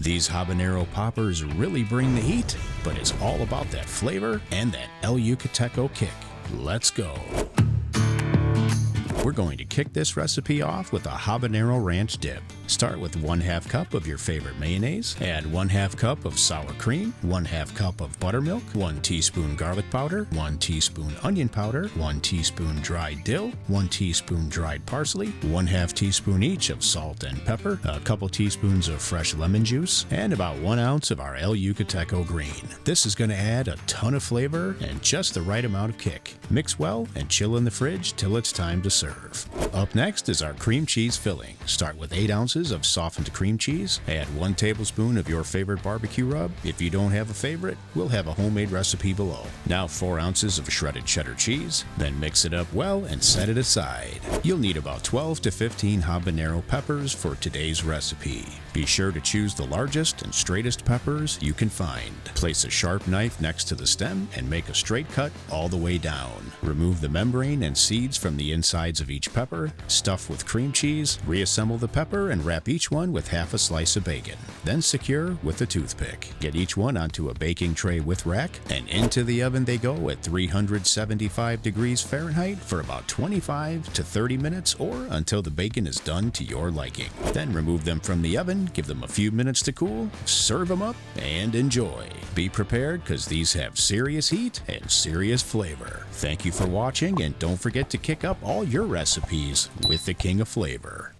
These habanero poppers really bring the heat, but it's all about that flavor and that El Yucateco kick. Let's go. We're going to kick this recipe off with a Habanero Ranch Dip. Start with 1/2 cup of your favorite mayonnaise, add 1/2 cup of sour cream, 1/2 cup of buttermilk, 1 teaspoon garlic powder, 1 teaspoon onion powder, 1 teaspoon dried dill, 1 teaspoon dried parsley, 1/2 teaspoon each of salt and pepper, a couple teaspoons of fresh lemon juice, and about 1 ounce of our El Yucateco Green. This is going to add a ton of flavor and just the right amount of kick. Mix well and chill in the fridge till it's time to serve. Up next is our cream cheese filling. Start with 8 ounces of softened cream cheese. Add 1 tablespoon of your favorite barbecue rub. If you don't have a favorite, we'll have a homemade recipe below. Now 4 ounces of shredded cheddar cheese. Then mix it up well and set it aside. You'll need about 12 to 15 habanero peppers for today's recipe. Be sure to choose the largest and straightest peppers you can find. Place a sharp knife next to the stem and make a straight cut all the way down. Remove the membrane and seeds from the insides of each pepper, stuff with cream cheese, reassemble the pepper and wrap each one with half a slice of bacon. Then secure with a toothpick. Get each one onto a baking tray with rack and into the oven they go at 375 degrees Fahrenheit for about 25 to 30 minutes or until the bacon is done to your liking. Then remove them from the oven, give them a few minutes to cool, serve them up, and enjoy. Be prepared because these have serious heat and serious flavor. Thank you for watching, and don't forget to kick up all your recipes with the King of Flavor.